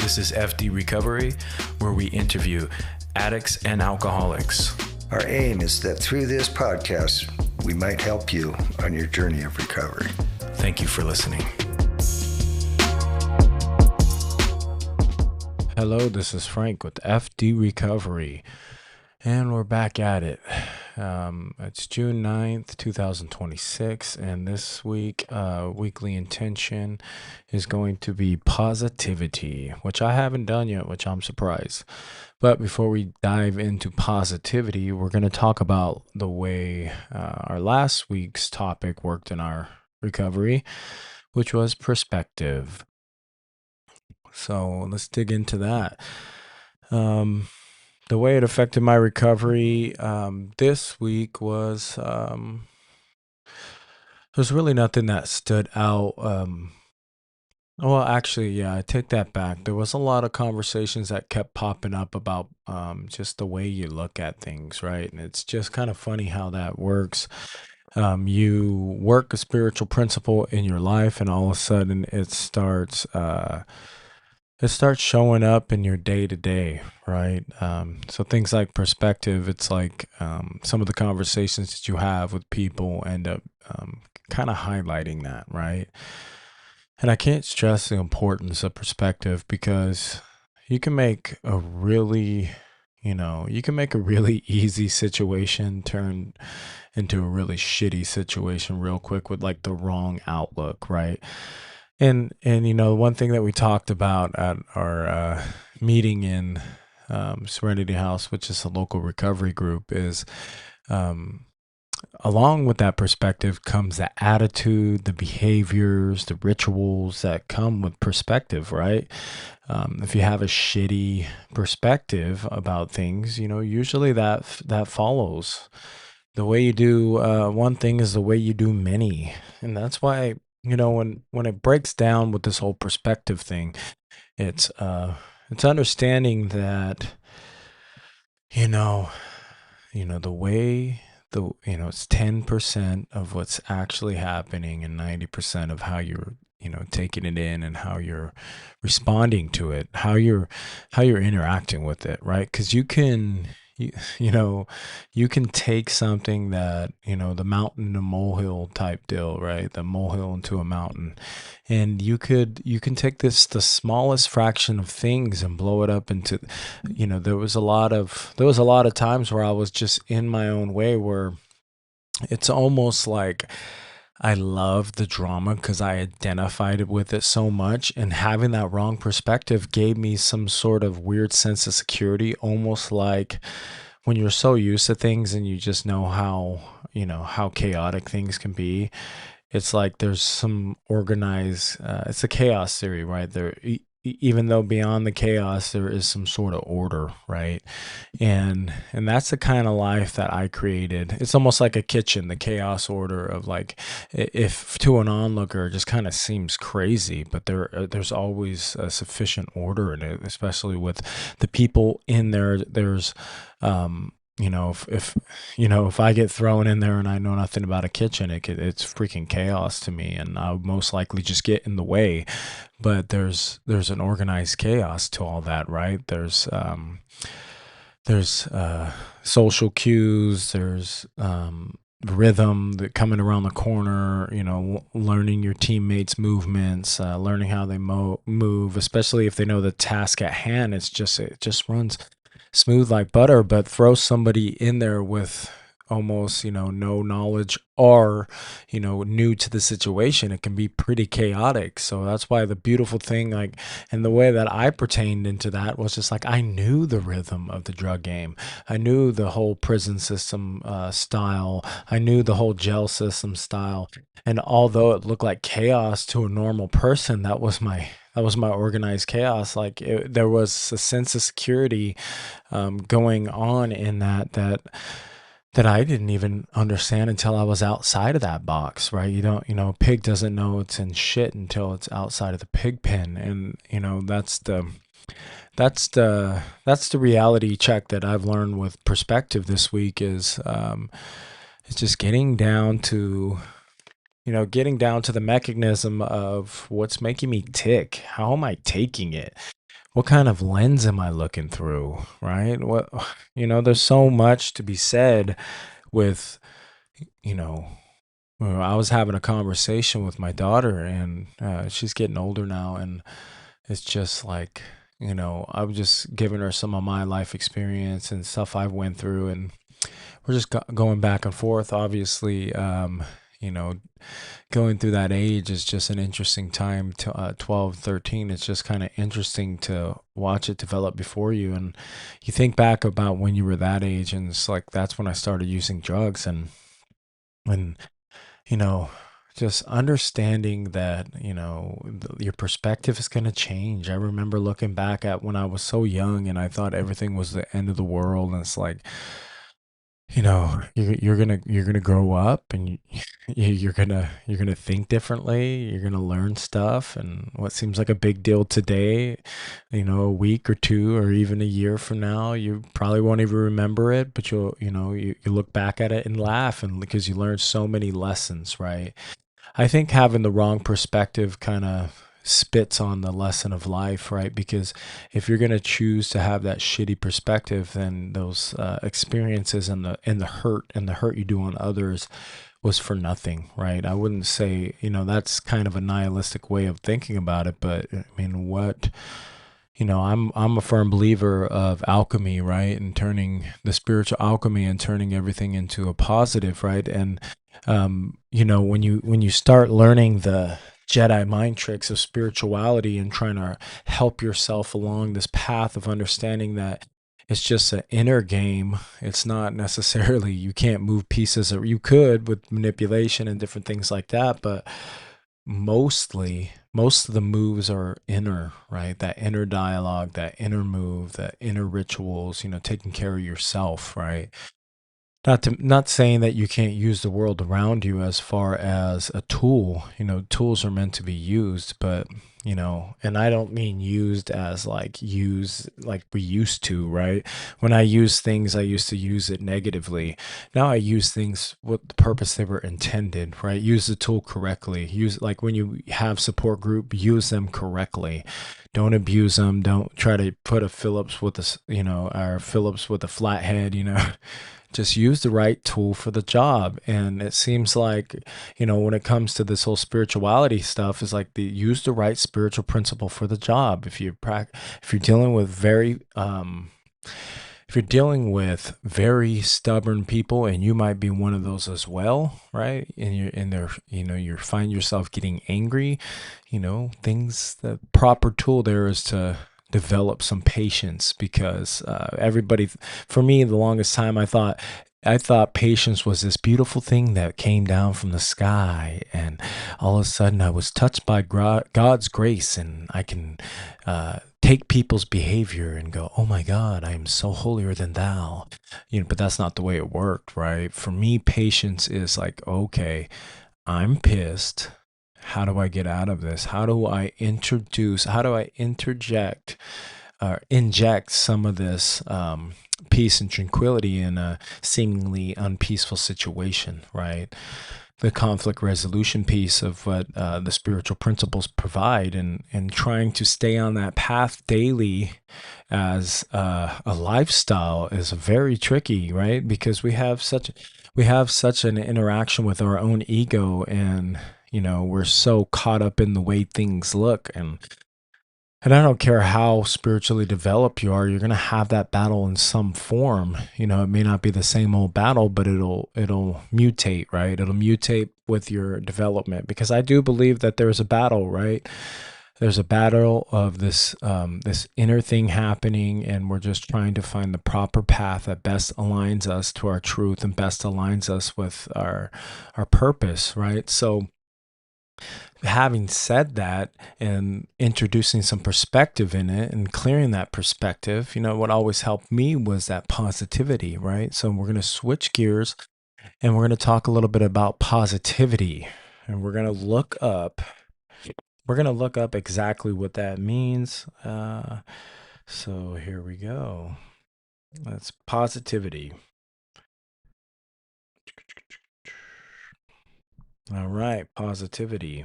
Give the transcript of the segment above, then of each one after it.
This is F.D. Recovery, where we interview addicts and alcoholics. Our aim is that through this podcast, we might help you on your journey of recovery. Thank you for listening. Hello, this is Frank with F.D. Recovery, and we're back at it. It's June 9th, 2026, and this week, weekly intention is going to be positivity, which I haven't done yet, which I'm surprised. But before we dive into positivity, we're going to talk about the way our last week's topic worked in our recovery, which was perspective. So let's dig into that. The way it affected my recovery this week was there's really nothing that stood out. Well, actually, yeah, I take that back. There was a lot of conversations that kept popping up about just the way you look at things, right? And it's just kind of funny how that works. You work a spiritual principle in your life, and all of a sudden it starts showing up in your day to day, right? So things like perspective, it's like some of the conversations that you have with people end up kind of highlighting that, right? And I can't stress the importance of perspective, because you can make a really easy situation turn into a really shitty situation real quick with like the wrong outlook, right? And one thing that we talked about at our meeting in Serenity House, which is a local recovery group, is along with that perspective comes the attitude, the behaviors, the rituals that come with perspective, right? If you have a shitty perspective about things, usually that follows. The way you do one thing is the way you do many. And that's why, when it breaks down with this whole perspective thing, it's understanding that, the way it's 10% of what's actually happening and 90% of how you're, taking it in and how you're responding to it, how you're interacting with it, right? Because you can take something that, the mountain to molehill type deal, right? The molehill into a mountain. And you can take the smallest fraction of things and blow it up into, there was a lot of times where I was just in my own way, where it's almost like I love the drama because I identified with it so much, and having that wrong perspective gave me some sort of weird sense of security, almost like when you're so used to things and you just know how chaotic things can be. It's like there's some organized, it's a chaos theory, right? Even though beyond the chaos there is some sort of order, right? And that's the kind of life that I created. It's almost like a kitchen, the chaos order of, like, if to an onlooker it just kind of seems crazy, but there's always a sufficient order in it, especially with the people in there. There's if I get thrown in there and I know nothing about a kitchen, it's freaking chaos to me, and I'll most likely just get in the way. But there's an organized chaos to all that, right? There's social cues, there's rhythm that coming around the corner, learning your teammates' movements, learning how they move, especially if they know the task at hand. It just runs smooth like butter. But throw somebody in there with almost, no knowledge or, new to the situation, it can be pretty chaotic. So that's why the beautiful thing, like, and the way that I pertained into that was just like, I knew the rhythm of the drug game. I knew the whole prison system style. I knew the whole jail system style. And although it looked like chaos to a normal person, that was my organized chaos. Like, there was a sense of security going on in that I didn't even understand until I was outside of that box, right? A pig doesn't know it's in shit until it's outside of the pig pen. And, that's the reality check that I've learned with perspective this week is, it's just getting down to the mechanism of what's making me tick. How am I taking it? what kind of lens am I looking through, right? There's so much to be said with, you know, I was having a conversation with my daughter, and she's getting older now, and it's just like, I was just giving her some of my life experience and stuff I've went through, and we're just going back and forth. Obviously, you know, going through that age is just an interesting time to 12, 13. It's just kind of interesting to watch it develop before you. And you think back about when you were that age, and it's like, that's when I started using drugs. And, you know, just understanding that, your perspective is going to change. I remember looking back at when I was so young and I thought everything was the end of the world. And it's like, you're gonna grow up, and you're gonna think differently. You're gonna learn stuff, and what seems like a big deal today, a week or two or even a year from now, you probably won't even remember it. But you look back at it and laugh, and because you learned so many lessons, right? I think having the wrong perspective kind of spits on the lesson of life, right? Because if you're going to choose to have that shitty perspective, then those experiences and the hurt you do on others was for nothing, right? I wouldn't say, that's kind of a nihilistic way of thinking about it, but I mean, I'm a firm believer of alchemy, right? And turning the spiritual alchemy and turning everything into a positive, right? And when you start learning the Jedi mind tricks of spirituality and trying to help yourself along this path of understanding that it's just an inner game. It's not necessarily, you can't move pieces, or you could with manipulation and different things like that, but most of the moves are inner, right? That inner dialogue, that inner move, that inner rituals, taking care of yourself, right? Not saying that you can't use the world around you as far as a tool. Tools are meant to be used, but and I don't mean used as like use like we used to, right? When I use things, I used to use it negatively. Now I use things with the purpose they were intended, right? Use the tool correctly. Use, like, when you have support group, use them correctly. Don't abuse them. Don't try to put a Phillips with or Phillips with a flathead, just use the right tool for the job. And it seems like, when it comes to this whole spirituality stuff, is like, use the right spiritual principle for the job. If you're dealing with very stubborn people, and you might be one of those as well, right? And you're in there, you find yourself getting angry, the proper tool there is to develop some patience, because for me, the longest time, I thought patience was this beautiful thing that came down from the sky, and all of a sudden I was touched by God's grace, and I can take people's behavior and go, "Oh my God, I am so holier than thou." But that's not the way it worked, right? For me, patience is like, okay, I'm pissed. How do I get out of this? How do I interject or inject some of this peace and tranquility in a seemingly unpeaceful situation, right? The conflict resolution piece of what the spiritual principles provide, and trying to stay on that path daily as a lifestyle is very tricky, right? Because we have such an interaction with our own ego, and we're so caught up in the way things look, and I don't care how spiritually developed you are, you're going to have that battle in some form. It may not be the same old battle, but it'll mutate, right? It'll mutate with your development, because I do believe that there's a battle, right? There's a battle of this inner thing happening, and we're just trying to find the proper path that best aligns us to our truth and best aligns us with our purpose, right? So, having said that, and introducing some perspective in it and clearing that perspective, what always helped me was that positivity, right? So we're going to switch gears, and we're going to talk a little bit about positivity, and we're going to look up exactly what that means. So here we go. That's positivity. All right, positivity.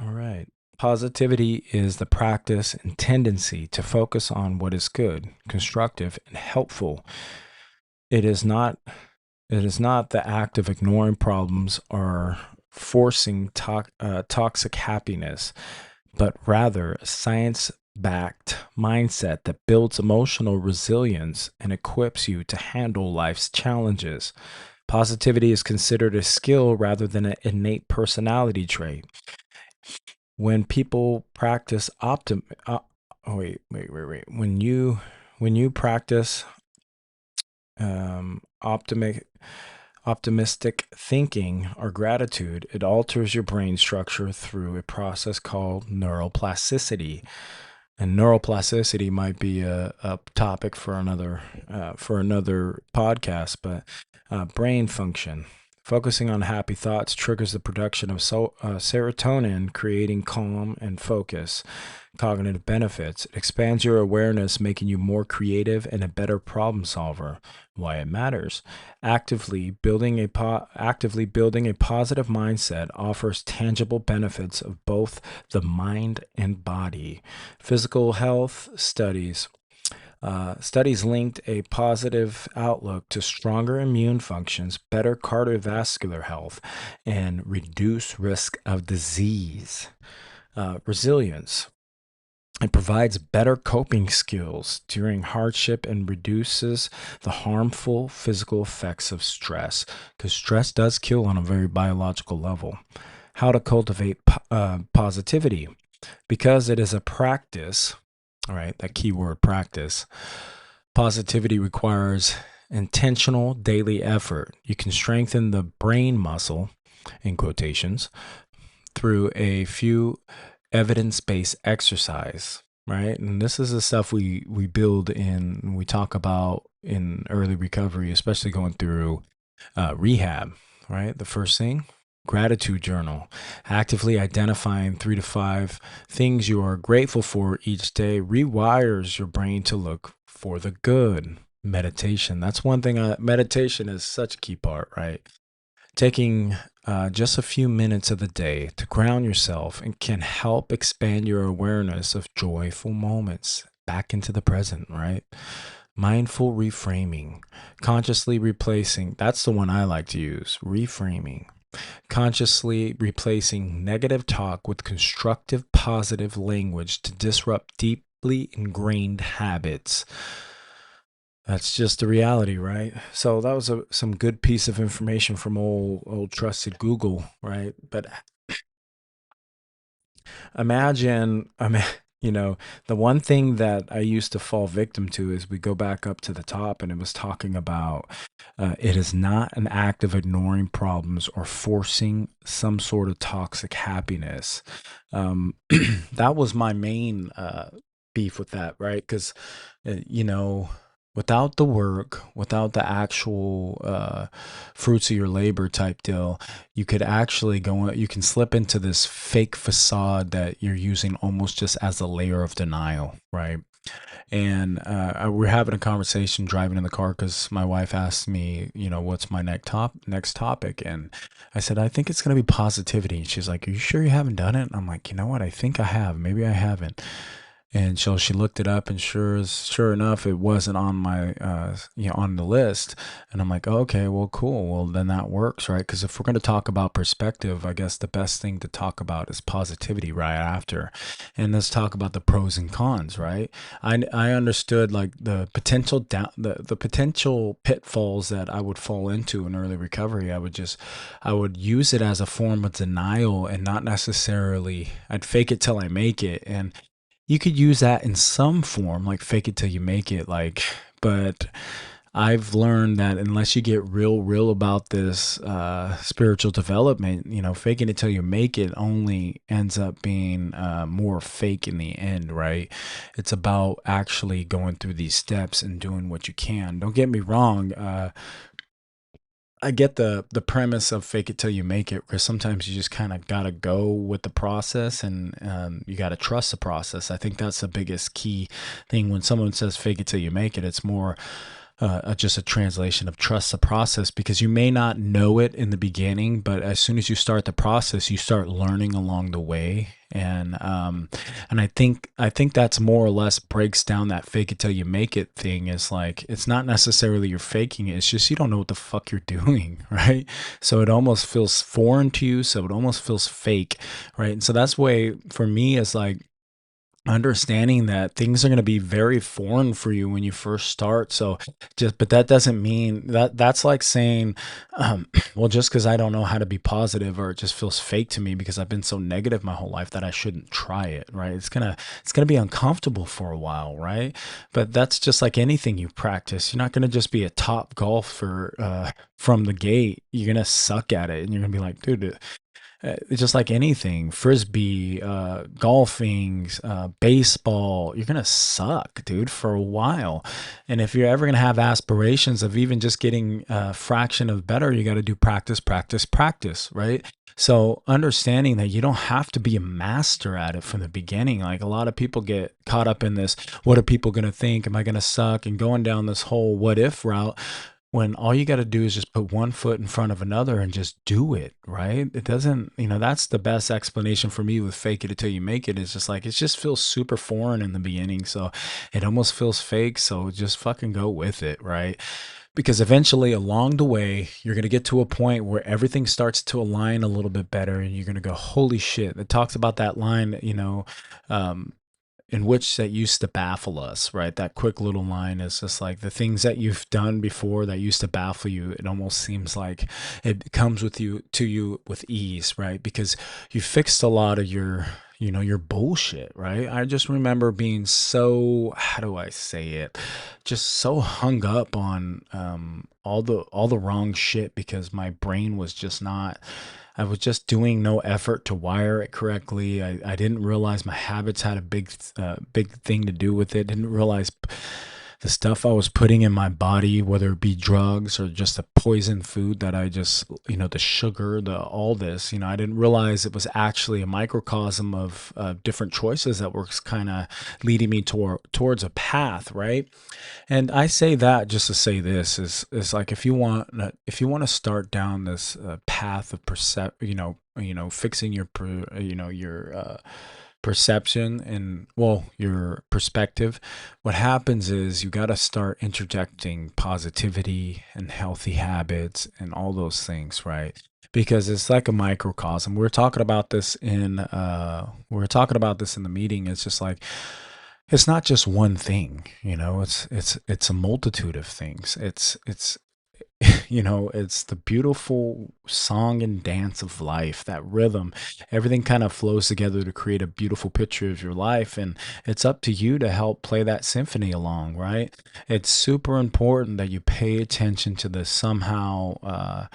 All right. Positivity is the practice and tendency to focus on what is good, constructive, and helpful. It is not the act of ignoring problems or forcing toxic happiness, but rather a science-backed mindset that builds emotional resilience and equips you to handle life's challenges. Positivity is considered a skill rather than an innate personality trait. When people practice when you practice optimistic thinking or gratitude, it alters your brain structure through a process called neuroplasticity. And neuroplasticity might be a topic for another podcast, but brain function. Focusing on happy thoughts triggers the production of serotonin, creating calm and focus. Cognitive benefits. It expands your awareness, making you more creative and a better problem solver. Why it matters. Actively building a positive mindset offers tangible benefits of both the mind and body. Physical health studies. Studies linked a positive outlook to stronger immune functions, better cardiovascular health, and reduced risk of disease. Resilience. It provides better coping skills during hardship and reduces the harmful physical effects of stress, because stress does kill on a very biological level. How to cultivate positivity. Because it is a practice, all right, that keyword practice, positivity requires intentional daily effort. You can strengthen the brain muscle, in quotations, through a few evidence-based exercise, right? And this is the stuff we build in, we talk about in early recovery, especially going through rehab, right? The first thing, gratitude journal. Actively identifying 3 to 5 things you are grateful for each day rewires your brain to look for the good. Meditation. That's one thing. Meditation is such a key part, right? Taking just a few minutes of the day to ground yourself and can help expand your awareness of joyful moments back into the present, right? Mindful reframing, consciously replacing, that's the one I like to use, reframing. Consciously replacing negative talk with constructive, positive language to disrupt deeply ingrained habits. That's just the reality, right? So that was some good piece of information from old trusted Google, right? But imagine, the one thing that I used to fall victim to is we go back up to the top and it was talking about it is not an act of ignoring problems or forcing some sort of toxic happiness. That was my main beef with that, right? Because, without the work, without the actual fruits of your labor type deal, you could actually you can slip into this fake facade that you're using almost just as a layer of denial, right? And we're having a conversation driving in the car because my wife asked me, what's my next topic? And I said, I think it's going to be positivity. And she's like, are you sure you haven't done it? And I'm like, you know what? I think I have. Maybe I haven't. And so she looked it up, and sure enough, it wasn't on my, on the list. And I'm like, oh, okay, well, cool. Well, then that works, right? Because if we're going to talk about perspective, I guess the best thing to talk about is positivity right after. And let's talk about the pros and cons, right? I understood like the potential the potential pitfalls that I would fall into in early recovery. I would use it as a form of denial and not necessarily. I'd fake it till I make it, and you could use that in some form, like fake it till you make it, but I've learned that unless you get real about this spiritual development, faking it till you make it only ends up being more fake in the end, right? It's about actually going through these steps and doing what you can. Don't get me wrong. I get the premise of fake it till you make it, because sometimes you just kind of got to go with the process, and you got to trust the process. I think that's the biggest key thing when someone says fake it till you make it. It's more, just a translation of trust the process, because you may not know it in the beginning, but as soon as you start the process, you start learning along the way. And I think that's more or less breaks down that fake it till you make it thing. Is like, it's not necessarily you're faking it, it's just you don't know what the fuck you're doing, right? So it almost feels foreign to you, so it almost feels fake, right? And so that's way for me is like understanding that things are going to be very foreign for you when you first start. So just, but that doesn't mean that that's like saying, well, just because I don't know how to be positive, or it just feels fake to me because I've been so negative my whole life, that I shouldn't try it, right? It's gonna be uncomfortable for a while, right? But that's just like anything you practice. You're not going to just be a top golfer from the gate. You're going to suck at it, and you're going to be like, dude, it's just like anything, frisbee, golfing, baseball, you're going to suck, dude, for a while. And if you're ever going to have aspirations of even just getting a fraction of better, you got to do practice, practice, practice, right? So understanding that you don't have to be a master at it from the beginning. Like, a lot of people get caught up in this, what are people going to think? Am I going to suck? And going down this whole what if route, when all you got to do is just put one foot in front of another and just do it, right? It doesn't, that's the best explanation for me with fake it until you make it. It's just like, it just feels super foreign in the beginning. So it almost feels fake. So just fucking go with it, right? Because eventually along the way, you're going to get to a point where everything starts to align a little bit better, and you're going to go, holy shit. It talks about that line, in which that used to baffle us, right? That quick little line is just like, the things that you've done before that used to baffle you, it almost seems like it comes with you to you with ease, right? Because you fixed a lot of your bullshit, right? I just remember being so, how do I say it? Just so hung up on all the wrong shit, because my brain was just not, I was just doing no effort to wire it correctly. I didn't realize my habits had a big thing to do with it. Didn't realize the stuff I was putting in my body, whether it be drugs or just a poison food that I just, the sugar, all this, I didn't realize it was actually a microcosm of different choices that were kind of leading me towards a path, right? And I say that just to say this is like, if you want to start down this path of fixing your perception and, well, your perspective, what happens is you got to start interjecting positivity and healthy habits and all those things, right? Because it's like a microcosm. We were talking about this in the meeting. It's just like, it's not just one thing, it's a multitude of things. It's it's the beautiful song and dance of life, that rhythm. Everything kind of flows together to create a beautiful picture of your life. And it's up to you to help play that symphony along, right? It's super important that you pay attention to this somehow.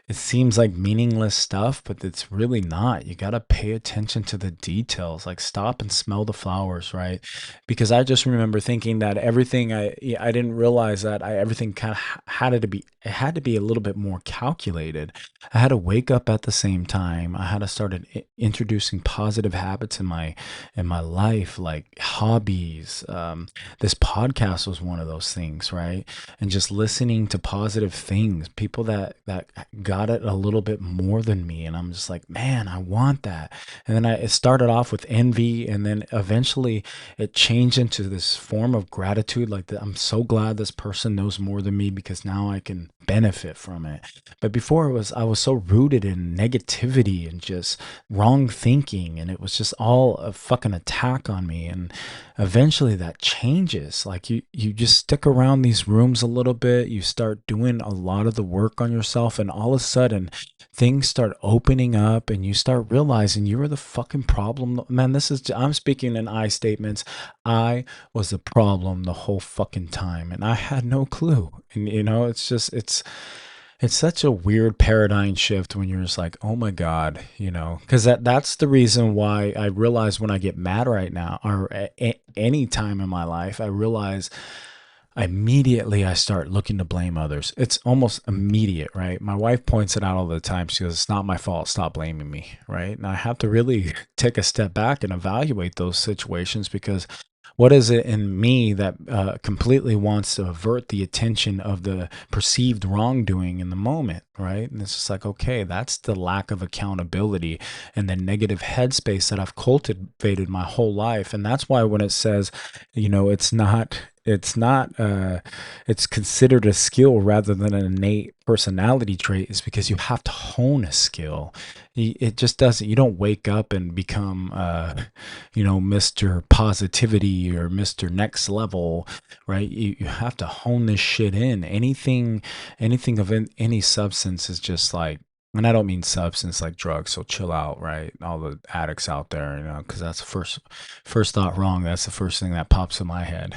It seems like meaningless stuff, but it's really not. You got to pay attention to the details, like stop and smell the flowers, right? Because I just remember thinking that everything I didn't realize that everything kind of had to be a little bit more calculated. I had to wake up at the same time. I had to start introducing positive habits in my life, like hobbies. This podcast was one of those things, right? And just listening to positive things, people that got it a little bit more than me, and I'm just like, man, I want that. And then it started off with envy, and then eventually it changed into this form of gratitude, like I'm so glad this person knows more than me, because now I can benefit from it. But before, I was so rooted in negativity and just wrong thinking, and it was just all a fucking attack on me. And eventually that changes. Like you just stick around these rooms a little bit, you start doing a lot of the work on yourself, and all of a sudden things start opening up, and you start realizing you were the fucking problem. Man, I'm speaking in I statements. I was the problem the whole fucking time, and I had no clue. And it's such a weird paradigm shift when you're just like, oh my God, because that's the reason why I realize when I get mad right now, or any time in my life, I realize immediately I start looking to blame others. It's almost immediate, right? My wife points it out all the time. She goes, it's not my fault. Stop blaming me, right? And I have to really take a step back and evaluate those situations, because What is it in me that completely wants to avert the attention of the perceived wrongdoing in the moment, right? And it's just like, okay, that's the lack of accountability and the negative headspace that I've cultivated my whole life. And that's why when it says, it's considered a skill rather than an innate personality trait, is because you have to hone a skill. It just doesn't, you don't wake up and become, Mr. Positivity or Mr. Next Level, right? You have to hone this shit in. Anything of any substance is just like, and I don't mean substance like drugs, so chill out, right? All the addicts out there, because that's the first thought wrong. That's the first thing that pops in my head.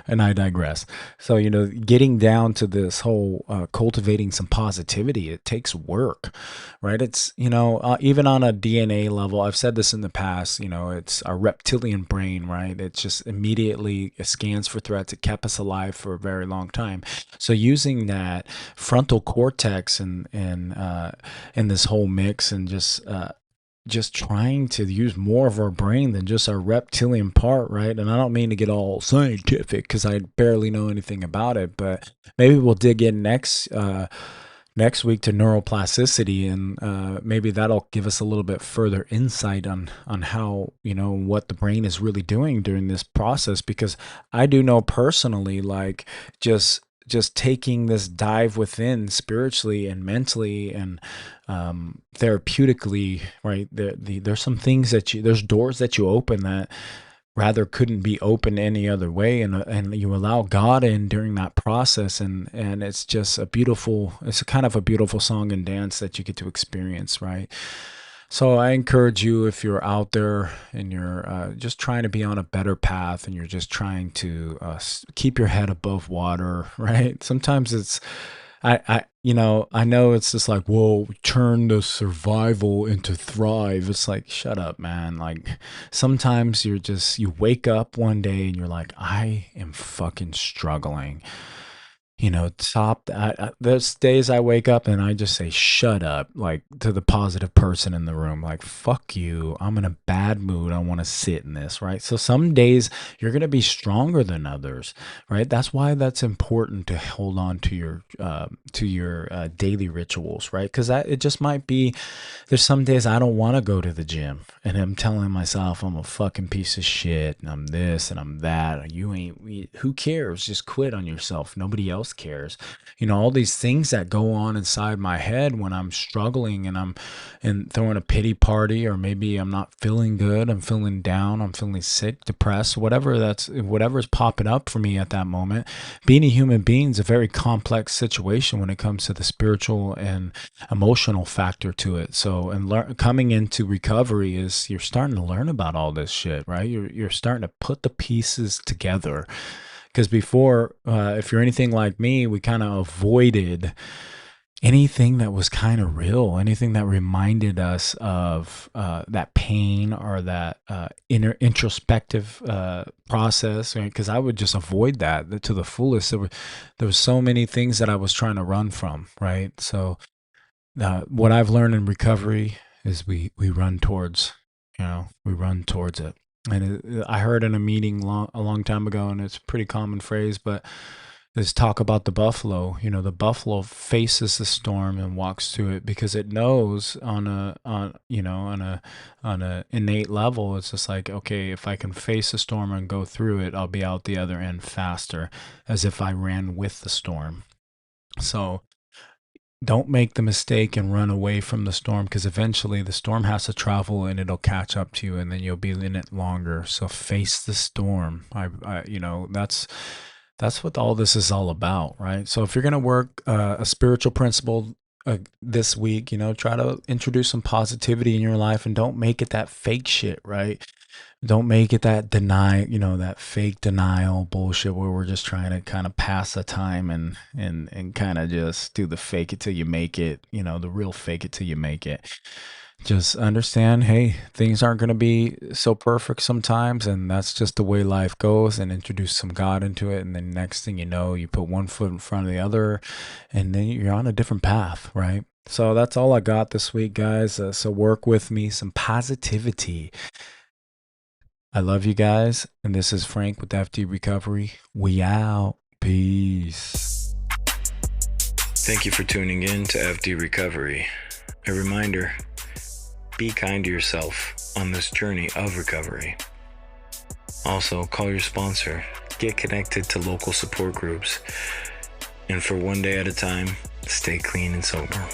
And I digress. So, getting down to this whole cultivating some positivity, it takes work, right? It's, even on a DNA level, I've said this in the past, it's our reptilian brain, right? It just immediately scans for threats. It kept us alive for a very long time. So using that frontal cortex and in this whole mix, and just trying to use more of our brain than just our reptilian part, right? And I don't mean to get all scientific because I barely know anything about it, but maybe we'll dig in next week to neuroplasticity, and maybe that'll give us a little bit further insight on how, what the brain is really doing during this process. Because I do know personally, like, just taking this dive within spiritually and mentally and therapeutically, right? There's some things there's doors that you open that rather couldn't be opened any other way, and you allow God in during that process, and it's just it's a kind of a beautiful song and dance that you get to experience, right? So I encourage you, if you're out there and you're just trying to be on a better path, and you're just trying to keep your head above water, right? Sometimes I know it's just like, whoa, turn the survival into thrive. It's like, shut up, man. Like, sometimes you wake up one day and you're like, I am fucking struggling. There's days I wake up and I just say, shut up, like, to the positive person in the room, like, fuck you. I'm in a bad mood. I want to sit in this, right? So some days you're going to be stronger than others, right? That's why that's important to hold on to your daily rituals, right? Because it just might be, there's some days I don't want to go to the gym and I'm telling myself I'm a fucking piece of shit and I'm this and I'm that. Who cares? Just quit on yourself. Nobody else cares. All these things that go on inside my head when I'm struggling and I'm throwing a pity party, or maybe I'm not feeling good, I'm feeling down, I'm feeling sick, depressed, whatever's popping up for me at that moment. Being a human being is a very complex situation when it comes to the spiritual and emotional factor to it. So, and coming into recovery is you're starting to learn about all this shit, right? You're starting to put the pieces together. Because before, if you're anything like me, we kind of avoided anything that was kind of real, anything that reminded us of that pain or that introspective process, because I would just avoid that to the fullest. There was so many things that I was trying to run from, right? So what I've learned in recovery is we run towards, we run towards it. And I heard in a meeting a long time ago, and it's a pretty common phrase, but there's talk about the buffalo. The buffalo faces the storm and walks through it because it knows on a innate level, it's just like, okay, if I can face the storm and go through it, I'll be out the other end faster, as if I ran with the storm. So don't make the mistake and run away from the storm, because eventually the storm has to travel and it'll catch up to you, and then you'll be in it longer. So face the storm. That's what all this is all about, right? So if you're going to work a spiritual principle this week, try to introduce some positivity in your life, and don't make it that fake shit, right? Don't make it that that fake denial bullshit where we're just trying to kind of pass the time and kind of just do the fake it till you make it, the real fake it till you make it. Just understand, hey, things aren't going to be so perfect sometimes, and that's just the way life goes, and introduce some God into it. And then next thing you know, you put one foot in front of the other, and then you're on a different path, right? So that's all I got this week, guys. So work with me, some positivity. I love you guys. And this is Frank with FD Recovery. We out. Peace. Thank you for tuning in to FD Recovery. A reminder, be kind to yourself on this journey of recovery. Also, call your sponsor, get connected to local support groups, and for one day at a time, stay clean and sober.